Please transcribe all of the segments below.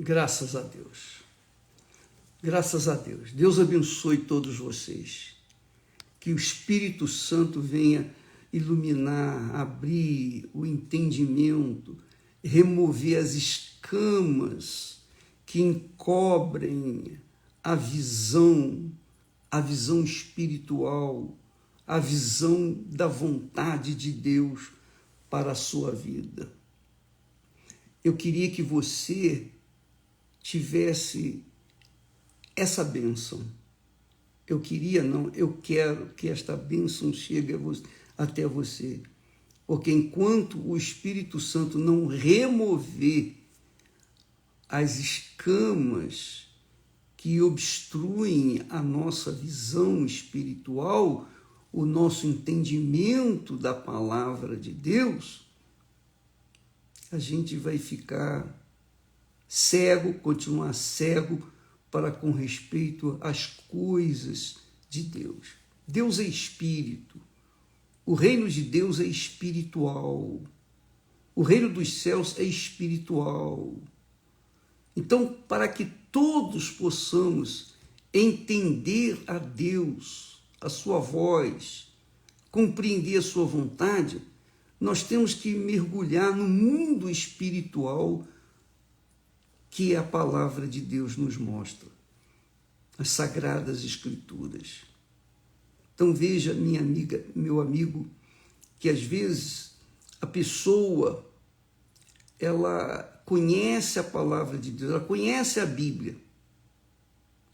Graças a Deus. Graças a Deus. Deus abençoe todos vocês. Que o Espírito Santo venha iluminar, abrir o entendimento, remover as escamas que encobrem a visão espiritual, a visão da vontade de Deus para a sua vida. Eu queria que você tivesse essa bênção. Eu quero que esta bênção chegue até você. Porque enquanto o Espírito Santo não remover as escamas que obstruem a nossa visão espiritual, o nosso entendimento da palavra de Deus, a gente vai ficar cego, continuar cego para com respeito às coisas de Deus. Deus é espírito. O reino de Deus é espiritual. O reino dos céus é espiritual. Então, para que todos possamos entender a Deus, a sua voz, compreender a sua vontade, nós temos que mergulhar no mundo espiritual que a palavra de Deus nos mostra, as Sagradas Escrituras. Então veja, minha amiga, meu amigo, que às vezes a pessoa, ela conhece a palavra de Deus, ela conhece a Bíblia.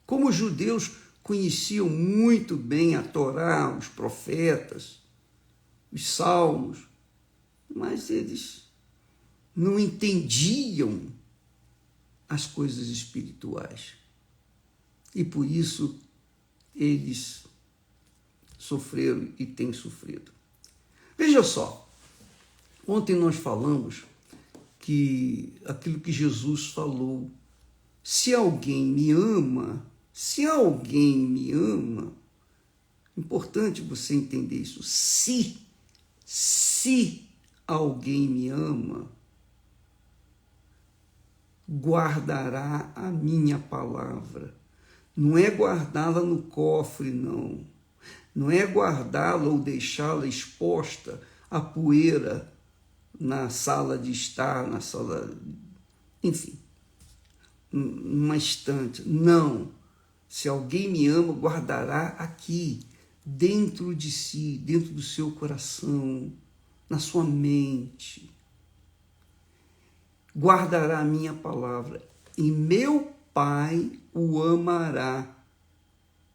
Como os judeus conheciam muito bem a Torá, os profetas, os salmos, mas eles não entendiam as coisas espirituais. E por isso eles sofreram e têm sofrido. Veja só, ontem nós falamos que aquilo que Jesus falou, se alguém me ama, importante você entender isso, se alguém me ama, guardará a minha palavra. Não é guardá-la no cofre, não. Não é guardá-la ou deixá-la exposta à poeira na sala de estar, na sala, enfim, numa estante. Não. Se alguém me ama, guardará aqui, dentro de si, dentro do seu coração, na sua mente. Guardará a minha palavra, e meu Pai o amará.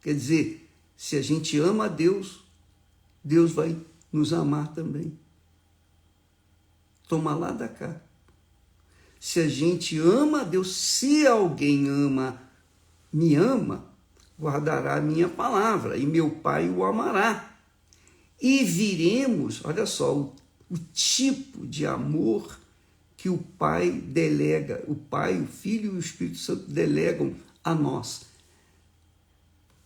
Quer dizer, se a gente ama a Deus, Deus vai nos amar também. Toma lá da cá. Se a gente ama a Deus, se alguém me ama, guardará a minha palavra, e meu Pai o amará. E viremos, olha só, o tipo de amor que o Pai delega, o Pai, o Filho e o Espírito Santo delegam a nós.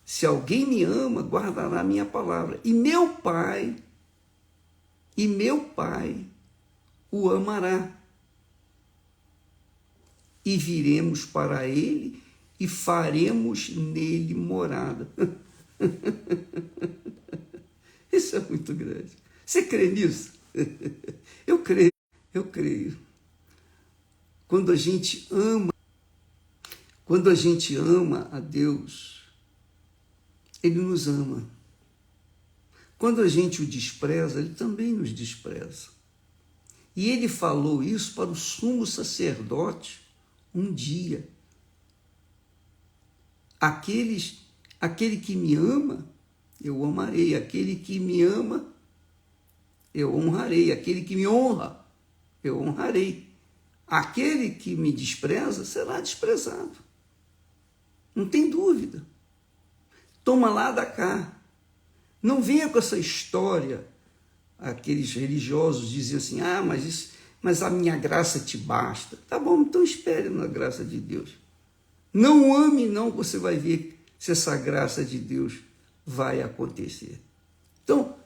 Se alguém me ama, guardará a minha palavra. E meu Pai o amará. E viremos para ele e faremos nele morada. Isso é muito grande. Você crê nisso? Eu creio. Quando a gente ama a Deus, Ele nos ama. Quando a gente o despreza, Ele também nos despreza. E Ele falou isso para o sumo sacerdote um dia. Aquele que me ama, eu amarei. Aquele que me ama, eu honrarei. Aquele que me honra, eu honrarei. Aquele que me despreza será desprezado. Não tem dúvida. Toma lá da cá. Não venha com essa história. Aqueles religiosos diziam assim, mas a minha graça te basta. Tá bom, então espere na graça de Deus. Não ame não, você vai ver se essa graça de Deus vai acontecer. Então,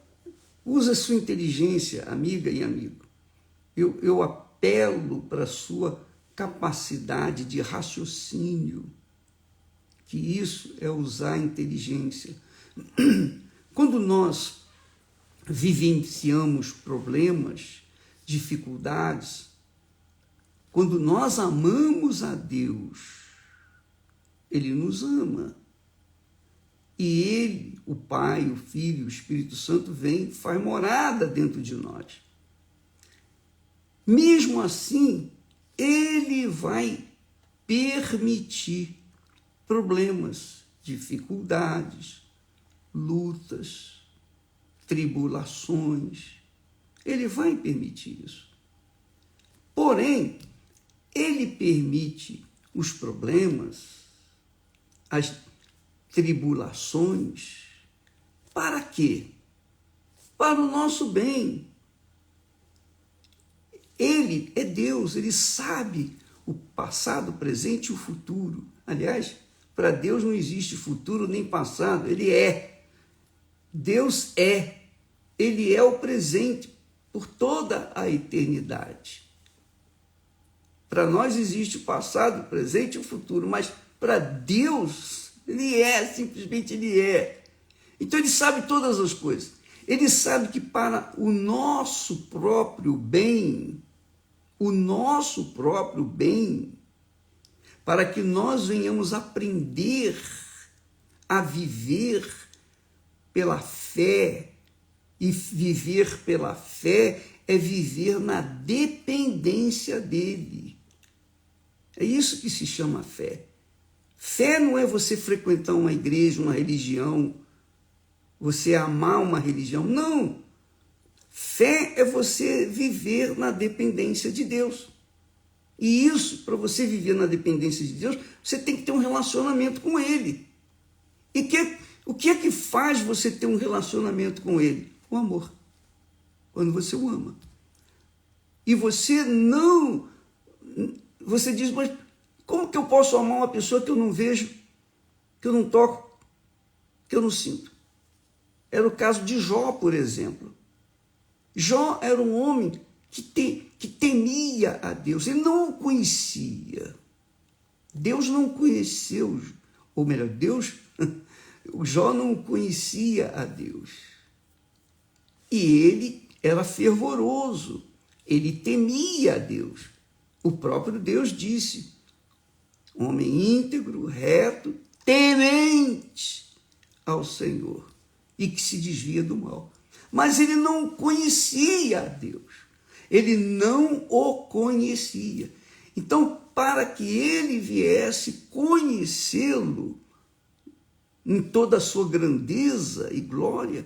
use a sua inteligência, amiga e amigo. Eu apelo para a sua capacidade de raciocínio, que isso é usar a inteligência. Quando nós vivenciamos problemas, dificuldades, quando nós amamos a Deus, Ele nos ama. E Ele, o Pai, o Filho, o Espírito Santo, vem e faz morada dentro de nós. Mesmo assim, Ele vai permitir problemas, dificuldades, lutas, tribulações. Ele vai permitir isso. Porém, Ele permite os problemas, as tribulações, para quê? Para o nosso bem. Ele é Deus, Ele sabe o passado, o presente e o futuro. Aliás, para Deus não existe futuro nem passado, Ele é. Deus é. Ele é o presente por toda a eternidade. Para nós existe o passado, o presente e o futuro, mas para Deus, Ele é, simplesmente Ele é. Então Ele sabe todas as coisas. Ele sabe que para o nosso próprio bem, para que nós venhamos aprender a viver pela fé, e viver pela fé é viver na dependência dEle. É isso que se chama fé. Fé não é você frequentar uma igreja, uma religião, você amar uma religião. Não. Fé é você viver na dependência de Deus. E isso, para você viver na dependência de Deus, você tem que ter um relacionamento com Ele. E o que é que faz você ter um relacionamento com Ele? O amor. Quando você o ama. E você não... Você diz, mas como que eu posso amar uma pessoa que eu não vejo, que eu não toco, que eu não sinto? Era o caso de Jó, por exemplo. Jó era um homem que temia a Deus, ele não o conhecia. Deus não conheceu, ou melhor, o Jó não conhecia a Deus. E ele era fervoroso, ele temia a Deus. O próprio Deus disse, homem íntegro, reto, temente ao Senhor e que se desvia do mal. Mas ele não conhecia a Deus. Ele não o conhecia. Então, para que ele viesse conhecê-lo em toda a sua grandeza e glória,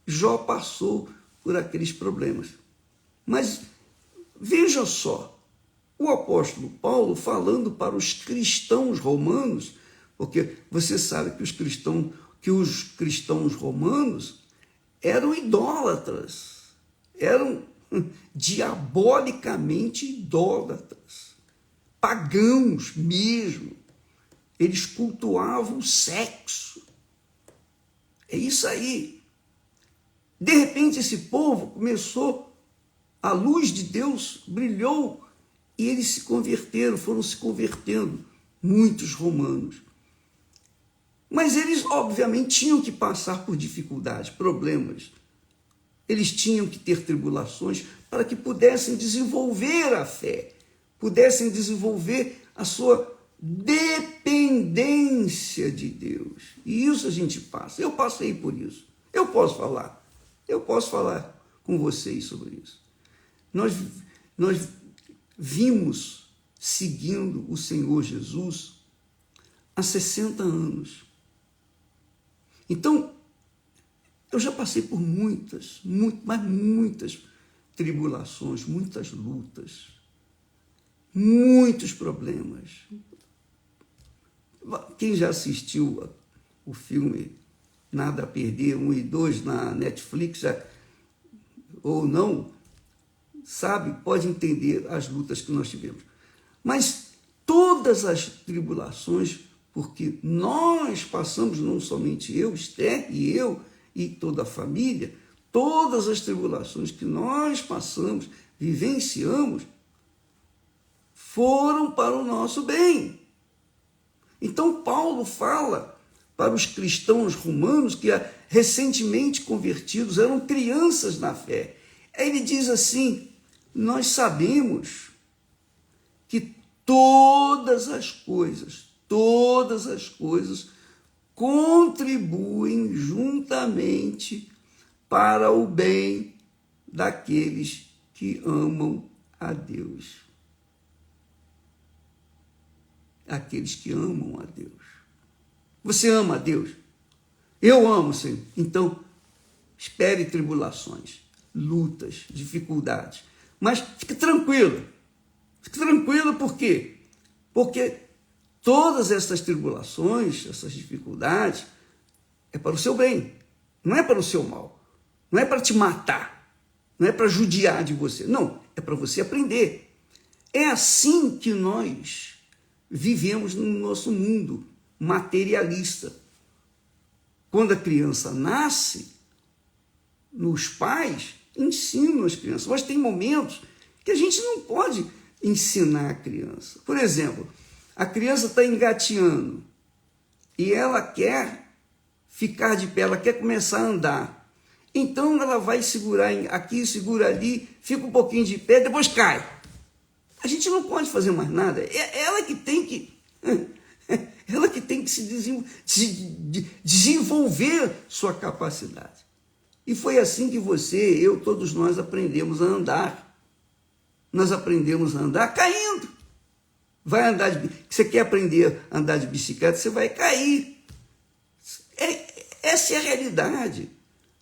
Jó passou por aqueles problemas. Mas veja só, o apóstolo Paulo falando para os cristãos romanos, porque você sabe que os cristãos romanos eram idólatras, eram diabolicamente idólatras, pagãos mesmo. Eles cultuavam o sexo. É isso aí. De repente esse povo começou, a luz de Deus brilhou e eles se converteram, foram se convertendo, muitos romanos. Mas eles, obviamente, tinham que passar por dificuldades, problemas. Eles tinham que ter tribulações para que pudessem desenvolver a fé, pudessem desenvolver a sua dependência de Deus. E isso a gente passa. Eu passei por isso. Eu posso falar com vocês sobre isso. Nós vimos seguindo o Senhor Jesus há 60 anos. Então, eu já passei por muitas tribulações, muitas lutas, muitos problemas. Quem já assistiu o filme Nada a Perder, 1 e 2 na Netflix, ou não, sabe, pode entender as lutas que nós tivemos. Mas todas as tribulações, porque nós passamos, não somente eu, Esther e eu, e toda a família, todas as tribulações que nós passamos, vivenciamos, foram para o nosso bem. Então Paulo fala para os cristãos romanos que recentemente convertidos, eram crianças na fé. Ele diz assim: nós sabemos que todas as coisas contribuem juntamente para o bem daqueles que amam a Deus. Aqueles que amam a Deus. Você ama a Deus? Eu amo, Senhor. Então, espere tribulações, lutas, dificuldades. Mas fique tranquilo. Fique tranquilo por quê? Porque todas essas tribulações, essas dificuldades, é para o seu bem. Não é para o seu mal. Não é para te matar. Não é para judiar de você. Não, é para você aprender. É assim que nós vivemos no nosso mundo materialista. Quando a criança nasce, os pais ensinam as crianças, mas tem momentos que a gente não pode ensinar a criança. Por exemplo, a criança está engateando e ela quer ficar de pé, ela quer começar a andar. Então ela vai segurar aqui, segura ali, fica um pouquinho de pé, depois cai. A gente não pode fazer mais nada. É ela que tem que se desenvolver sua capacidade. E foi assim que você, eu, todos nós aprendemos a andar. Nós aprendemos a andar caindo. Você quer aprender a andar de bicicleta, você vai cair. Essa é a realidade.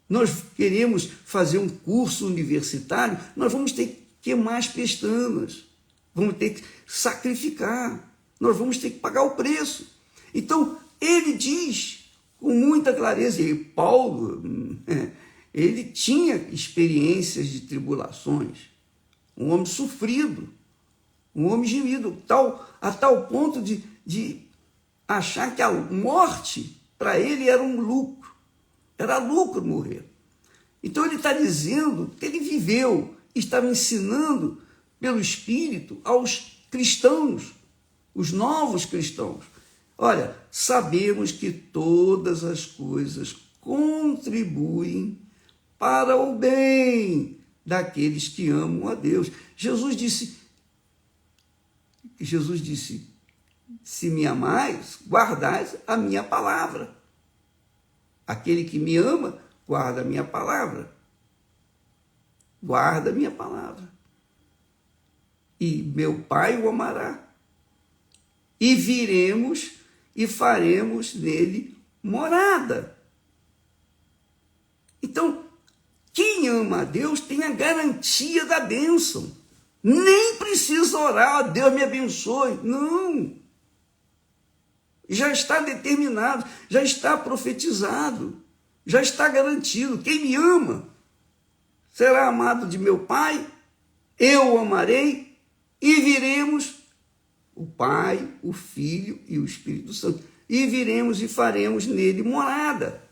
Nós queremos fazer um curso universitário, nós vamos ter que queimar as pestanas, vamos ter que sacrificar, nós vamos ter que pagar o preço. Então, ele diz com muita clareza, e Paulo, ele tinha experiências de tribulações, um homem sofrido, um homem gemido, a tal ponto de achar que a morte para ele era um lucro, era lucro morrer. Então ele está dizendo que ele viveu, estava ensinando pelo Espírito aos cristãos, os novos cristãos. Olha, sabemos que todas as coisas contribuem para o bem daqueles que amam a Deus. Jesus disse, se me amais, guardais a minha palavra. Aquele que me ama, guarda a minha palavra. Guarda a minha palavra. E meu Pai o amará. E viremos e faremos nele morada. Então, quem ama a Deus tem a garantia da bênção. Nem precisa orar, Deus me abençoe. Não. Já está determinado, já está profetizado, já está garantido. Quem me ama será amado de meu Pai, eu o amarei e viremos, o Pai, o Filho e o Espírito Santo, e viremos e faremos nele morada.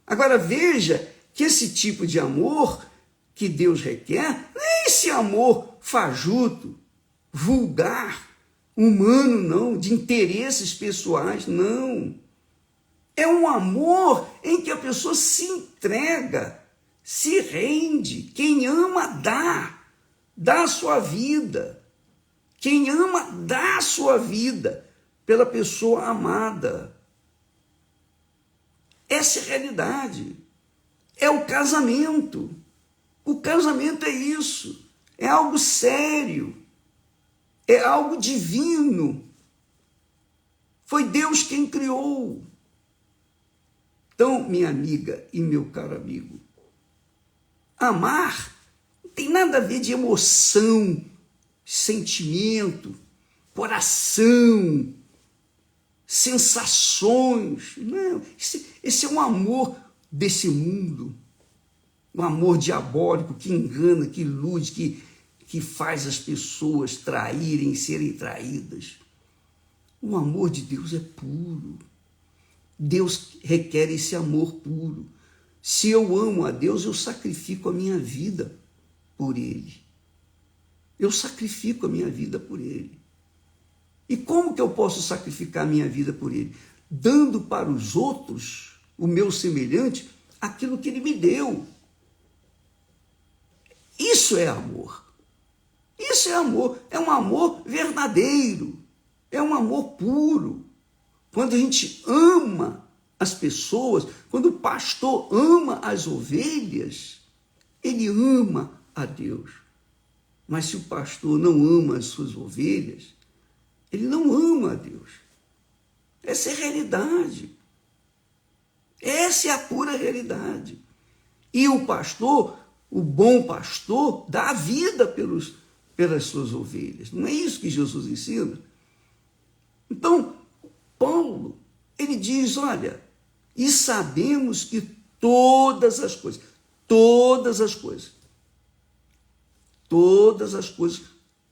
Agora veja que esse tipo de amor que Deus requer, não é esse amor fajuto, vulgar, humano, não, de interesses pessoais, não. É um amor em que a pessoa se entrega, se rende. Quem ama, dá a sua vida. Quem ama, dá a sua vida pela pessoa amada. Essa é a realidade. É o casamento. O casamento é isso. É algo sério. É algo divino. Foi Deus quem criou. Então, minha amiga e meu caro amigo, amar não tem nada a ver de emoção, sentimento, coração, sensações. Não, esse é um amor desse mundo. Um amor diabólico que engana, que ilude, que faz as pessoas traírem, serem traídas. O amor de Deus é puro. Deus requer esse amor puro. Se eu amo a Deus, eu sacrifico a minha vida por Ele. Eu sacrifico a minha vida por Ele. E como que eu posso sacrificar minha vida por ele? Dando para os outros, o meu semelhante, aquilo que ele me deu. Isso é amor. Isso é amor. É um amor verdadeiro. É um amor puro. Quando a gente ama as pessoas, quando o pastor ama as ovelhas, ele ama a Deus. Mas se o pastor não ama as suas ovelhas, ele não ama a Deus. Essa é a realidade. Essa é a pura realidade. E o pastor, o bom pastor, dá a vida pelas suas ovelhas. Não é isso que Jesus ensina? Então, Paulo, ele diz, olha, e sabemos que todas as coisas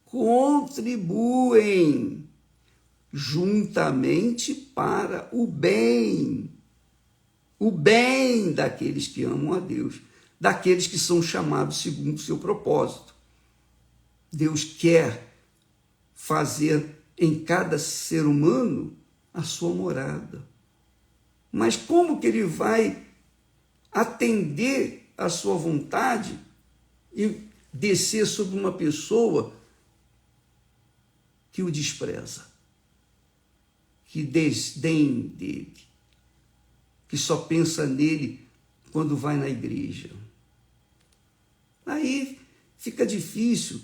contribuem juntamente para o bem daqueles que amam a Deus, daqueles que são chamados segundo o seu propósito. Deus quer fazer em cada ser humano a sua morada. Mas como que ele vai atender a sua vontade e descer sobre uma pessoa que o despreza, que desdém dele, que só pensa nele quando vai na igreja? Aí fica difícil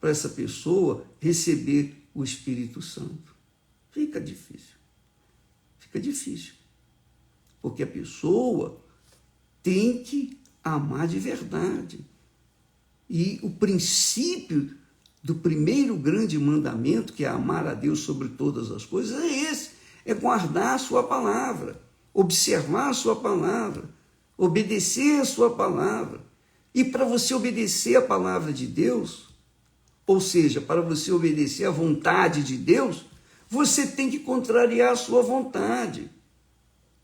para essa pessoa receber o Espírito Santo. Fica difícil. Porque a pessoa tem que amar de verdade. E o princípio do primeiro grande mandamento, que é amar a Deus sobre todas as coisas, é esse: é guardar a sua palavra, observar a sua palavra, obedecer a sua palavra. E para você obedecer a palavra de Deus, ou seja, para você obedecer à vontade de Deus, você tem que contrariar a sua vontade.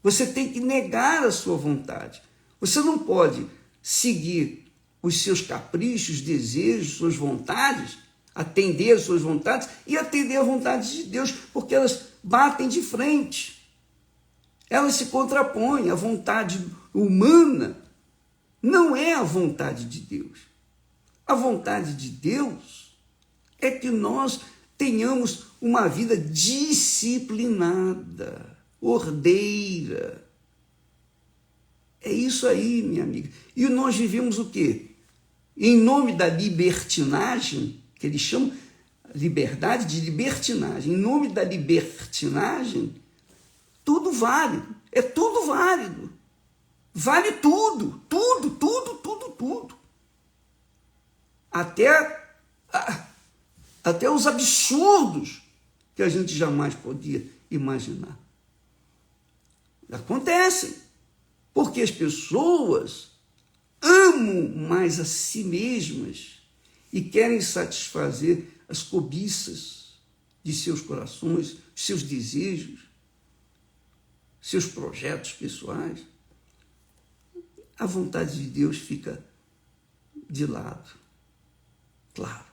Você tem que negar a sua vontade. Você não pode seguir os seus caprichos, desejos, suas vontades, atender às suas vontades e atender à vontade de Deus, porque elas batem de frente. Elas se contrapõem. A vontade humana não é a vontade de Deus. A vontade de Deus é que nós tenhamos uma vida disciplinada, ordeira. É isso aí, minha amiga. E nós vivemos o quê? Em nome da libertinagem, que eles chamam liberdade de libertinagem, em nome da libertinagem, tudo vale, é tudo válido. Vale tudo. Até os absurdos que a gente jamais podia imaginar. Acontecem, porque as pessoas amam mais a si mesmas e querem satisfazer as cobiças de seus corações, seus desejos, seus projetos pessoais. A vontade de Deus fica de lado, claro.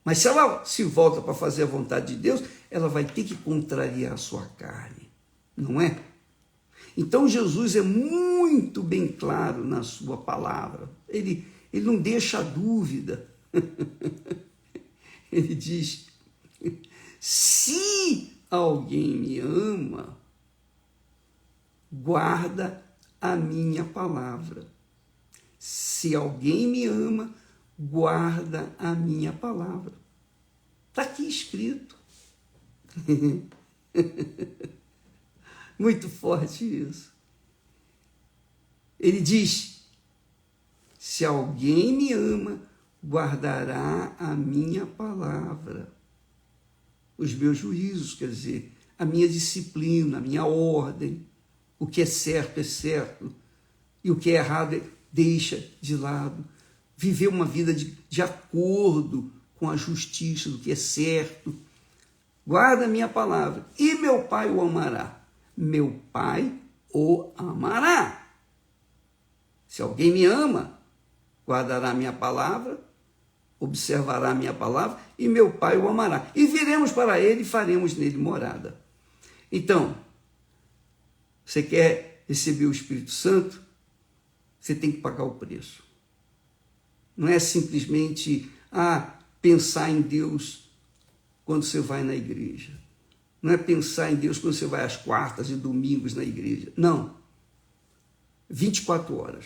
Mas se ela se volta para fazer a vontade de Deus, ela vai ter que contrariar a sua carne, não é? Então Jesus é muito bem claro na sua palavra. Ele não deixa dúvida. Ele diz: se alguém me ama, guarda a minha palavra. Se alguém me ama, guarda a minha palavra. Está aqui escrito. Muito forte isso. Ele diz: se alguém me ama, guardará a minha palavra. Os meus juízos, quer dizer, a minha disciplina, a minha ordem. O que é certo é certo. E o que é errado deixa de lado. Viver uma vida de acordo com a justiça, do que é certo. Guarda a minha palavra. E meu Pai o amará. Meu Pai o amará. Se alguém me ama, guardará a minha palavra, observará a minha palavra e meu Pai o amará. E viremos para ele e faremos nele morada. Então, você quer receber o Espírito Santo? Você tem que pagar o preço. Não é simplesmente pensar em Deus quando você vai na igreja. Não é pensar em Deus quando você vai às quartas e domingos na igreja. Não. 24 horas.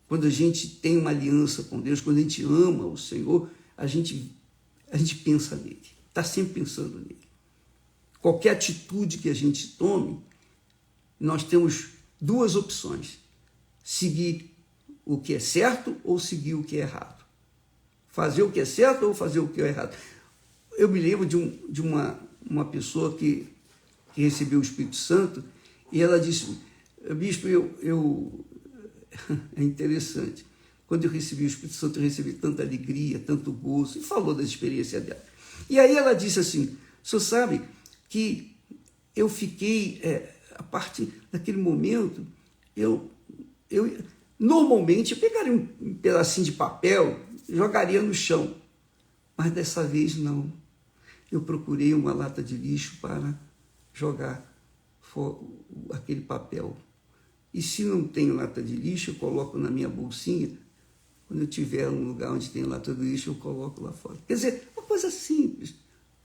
Quando a gente tem uma aliança com Deus, quando a gente ama o Senhor, a gente pensa nele. Está sempre pensando nele. Qualquer atitude que a gente tome, nós temos duas opções. Seguir o que é certo ou seguir o que é errado. Fazer o que é certo ou fazer o que é errado. Eu me lembro de uma pessoa que recebeu o Espírito Santo e ela disse, bispo, é interessante, quando eu recebi o Espírito Santo, eu recebi tanta alegria, tanto gozo, e falou da experiência dela. E aí ela disse assim, o senhor sabe que eu fiquei, a partir daquele momento, eu normalmente pegaria um pedacinho de papel, jogaria no chão, mas dessa vez não. Eu procurei uma lata de lixo para jogar aquele papel. E se não tem lata de lixo, eu coloco na minha bolsinha. Quando eu tiver um lugar onde tem lata de lixo, eu coloco lá fora. Quer dizer, uma coisa simples,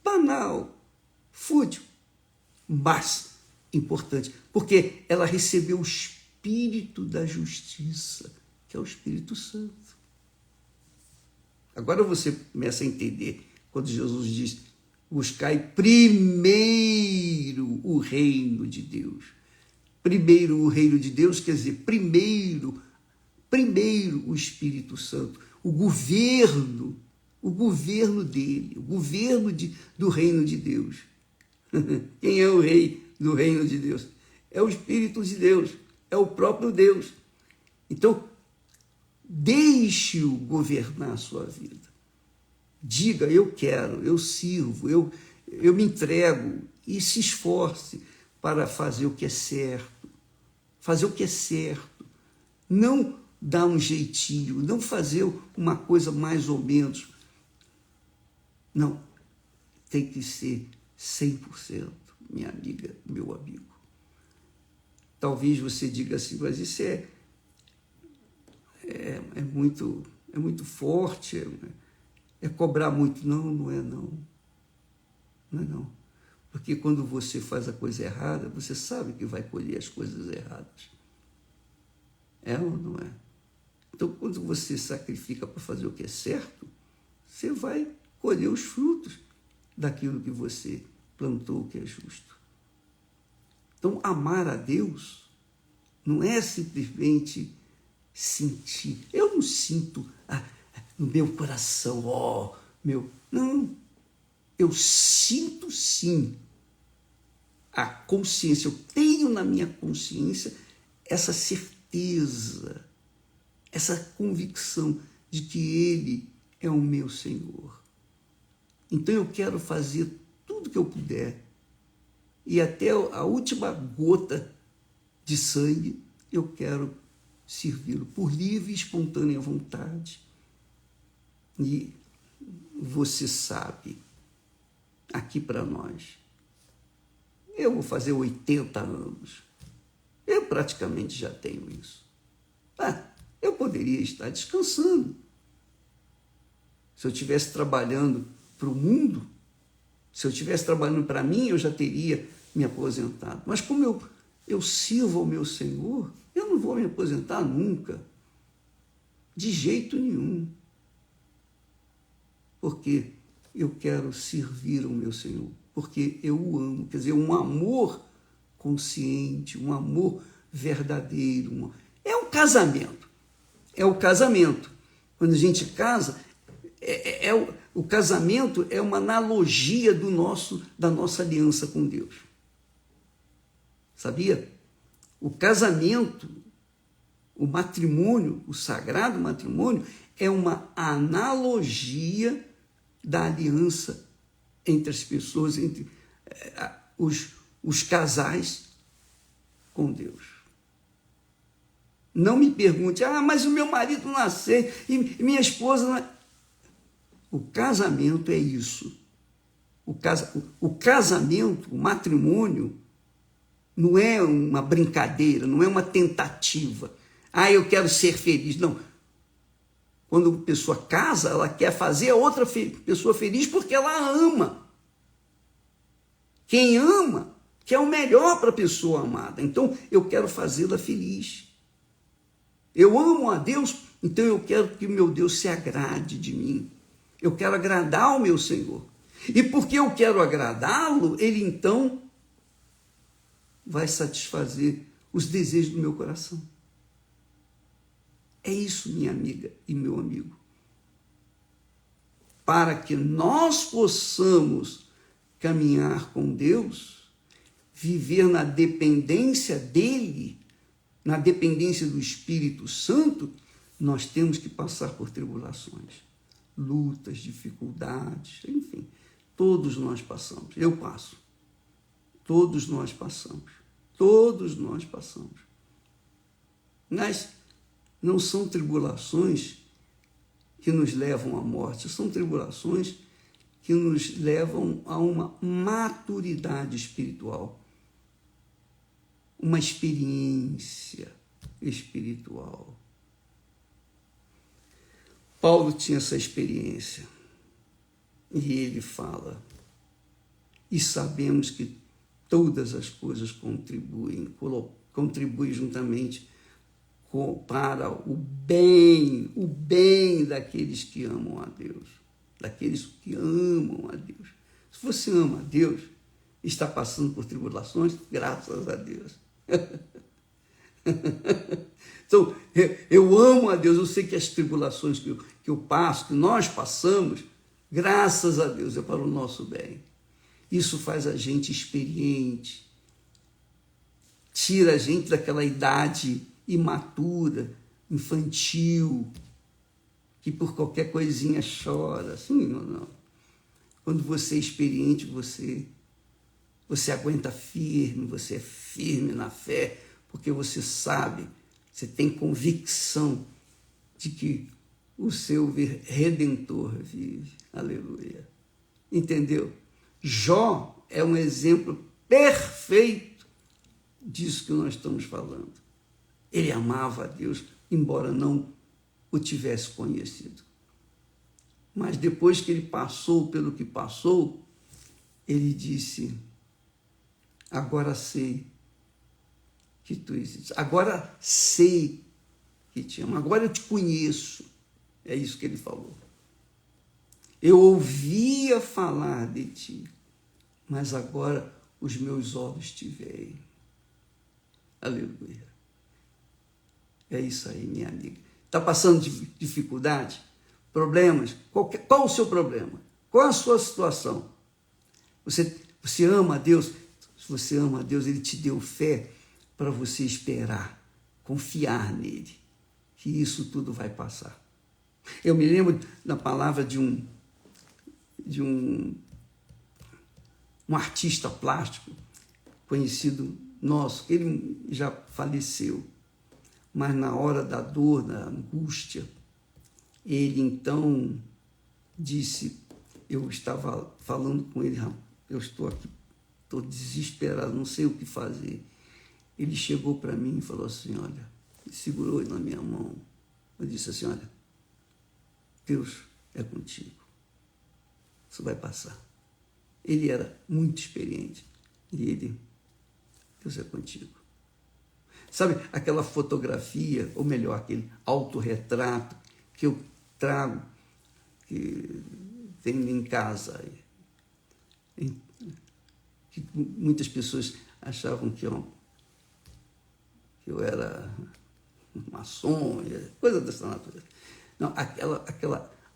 banal, fútil, mas importante, porque ela recebeu o Espírito da Justiça, que é o Espírito Santo. Agora você começa a entender quando Jesus diz: buscai primeiro o reino de Deus. Primeiro o reino de Deus quer dizer primeiro o Espírito Santo, o governo dele, o governo do reino de Deus. Quem é o rei do reino de Deus? É o Espírito de Deus, é o próprio Deus. Então, deixe-o governar a sua vida. Diga, eu quero, eu sirvo, eu me entrego, e se esforce para fazer o que é certo. Fazer o que é certo. Não dar um jeitinho, não fazer uma coisa mais ou menos. Não, tem que ser 100%, minha amiga, meu amigo. Talvez você diga assim, mas isso é muito forte, é cobrar muito. Não, não é não. Não é não. Porque quando você faz a coisa errada, você sabe que vai colher as coisas erradas. É ou não é? Então, quando você sacrifica para fazer o que é certo, você vai colher os frutos daquilo que você plantou, que é justo. Então, amar a Deus não é simplesmente sentir. Eu não sinto no meu coração, não. Eu sinto sim a consciência, eu tenho na minha consciência essa certeza, essa convicção de que Ele é o meu Senhor. Então eu quero fazer tudo que eu puder e até a última gota de sangue eu quero servi-lo por livre e espontânea vontade. E você sabe, aqui para nós, eu vou fazer 80 anos. Eu praticamente já tenho isso. Eu poderia estar descansando. Se eu estivesse trabalhando para o mundo, se eu estivesse trabalhando para mim, eu já teria me aposentado. Mas como eu sirvo ao meu Senhor, eu não vou me aposentar nunca. De jeito nenhum. Porque eu quero servir ao meu Senhor, porque eu o amo. Quer dizer, um amor consciente, um amor verdadeiro. É um casamento. É o casamento. Quando a gente casa, o casamento é uma analogia da nossa aliança com Deus. Sabia? O casamento, o matrimônio, o sagrado matrimônio, é uma analogia da aliança entre as pessoas, entre os casais com Deus. Não me pergunte, mas o meu marido não aceita, e minha esposa não... O casamento é isso. O casamento, o matrimônio, não é uma brincadeira, não é uma tentativa. Ah, eu quero ser feliz. Não. Quando a pessoa casa, ela quer fazer a outra pessoa feliz porque ela ama. Quem ama quer o melhor para a pessoa amada. Então, eu quero fazê-la feliz. Eu amo a Deus, então eu quero que o meu Deus se agrade de mim. Eu quero agradar o meu Senhor. E porque eu quero agradá-lo, ele então vai satisfazer os desejos do meu coração. É isso, minha amiga e meu amigo. Para que nós possamos caminhar com Deus, viver na dependência dele, na dependência do Espírito Santo, nós temos que passar por tribulações, lutas, dificuldades, enfim. Todos nós passamos, eu passo. Todos nós passamos. Todos nós passamos. Mas não são tribulações que nos levam à morte, são tribulações que nos levam a uma maturidade espiritual, uma experiência espiritual. Paulo tinha essa experiência. E ele fala, e sabemos que todas as coisas contribuem juntamente para o bem daqueles que amam a Deus, daqueles que amam a Deus. Se você ama a Deus, está passando por tribulações, graças a Deus. Então, eu amo a Deus, eu sei que as tribulações que eu passo, que nós passamos, graças a Deus, é para o nosso bem. Isso faz a gente experiente, tira a gente daquela idade imatura, infantil, que por qualquer coisinha chora. Sim, não. Quando você é experiente, você aguenta firme, você é firme na fé, porque você sabe, você tem convicção de que o seu Redentor vive. Aleluia. Entendeu? Jó é um exemplo perfeito disso que nós estamos falando. Ele amava a Deus, embora não o tivesse conhecido. Mas depois que ele passou pelo que passou, ele disse, agora sei que tu existes, agora sei que te amo, agora eu te conheço. É isso que ele falou. Eu ouvia falar de ti, mas agora os meus olhos te veem. Aleluia. É isso aí, minha amiga. Está passando dificuldade? Problemas? Qual o seu problema? Qual a sua situação? Você ama a Deus? Se você ama a Deus, Ele te deu fé para você esperar, confiar nele, que isso tudo vai passar. Eu me lembro da palavra de um artista plástico conhecido nosso, que ele já faleceu, mas na hora da dor, da angústia, ele então disse, eu estava falando com ele, eu estou aqui, estou desesperado, não sei o que fazer. Ele chegou para mim e falou assim, olha, segurou na minha mão, eu disse assim, olha, Deus é contigo, isso vai passar. Ele era muito experiente e Deus é contigo. Sabe aquela fotografia, ou melhor, aquele autorretrato que eu trago, que tenho em casa, que muitas pessoas achavam que eu era maçom, coisa dessa natureza. Não,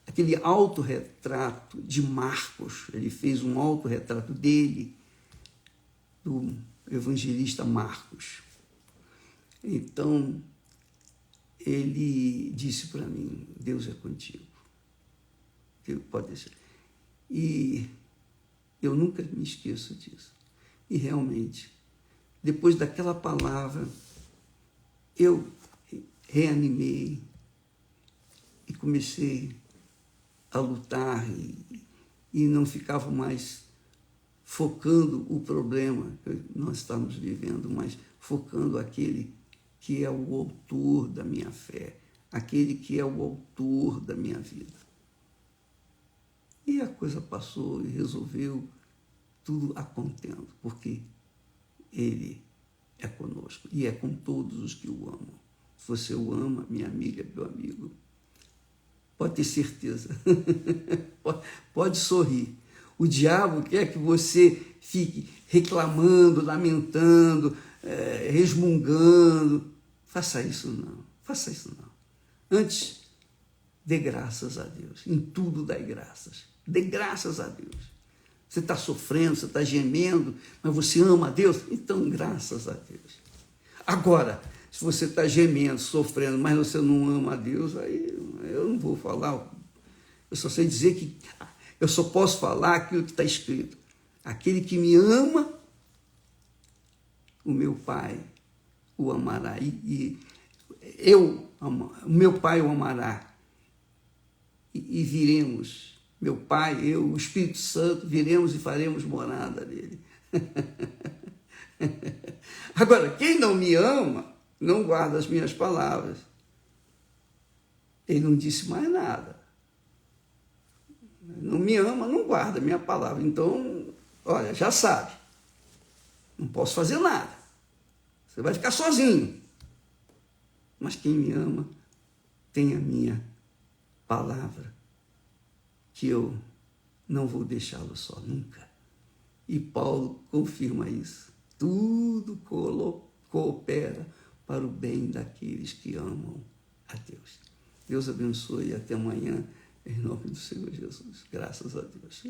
aquele autorretrato de Marcos, ele fez um autorretrato dele, do evangelista Marcos. Então, ele disse para mim, Deus é contigo. Pode deixar. E eu nunca me esqueço disso. E realmente, depois daquela palavra, eu reanimei e comecei a lutar e não ficavam mais focando o problema que nós estamos vivendo, mas focando aquele que é o autor da minha fé, aquele que é o autor da minha vida. E a coisa passou e resolveu tudo a contento, porque Ele é conosco e é com todos os que o amam. Se você o ama, minha amiga, meu amigo, pode ter certeza, pode sorrir. O diabo quer que você fique reclamando, lamentando, resmungando. Faça isso não, faça isso não. Antes, dê graças a Deus, em tudo dai graças. Dê graças a Deus. Você está sofrendo, você está gemendo, mas você ama a Deus? Então, graças a Deus. Agora, se você está gemendo, sofrendo, mas você não ama a Deus, aí eu não vou falar. Eu só sei dizer que eu só posso falar aquilo que está escrito. Aquele que me ama, o meu Pai o amará. O meu Pai o amará. E viremos, meu Pai, eu, o Espírito Santo, viremos e faremos morada nele. Agora, quem não me ama, não guarda as minhas palavras. Ele não disse mais nada. Não me ama, não guarda a minha palavra. Então, olha, já sabe. Não posso fazer nada. Você vai ficar sozinho. Mas quem me ama tem a minha palavra, que eu não vou deixá-lo só nunca. E Paulo confirma isso. Tudo coopera para o bem daqueles que amam a Deus. Deus abençoe e até amanhã, em nome do Senhor Jesus. Graças a Deus.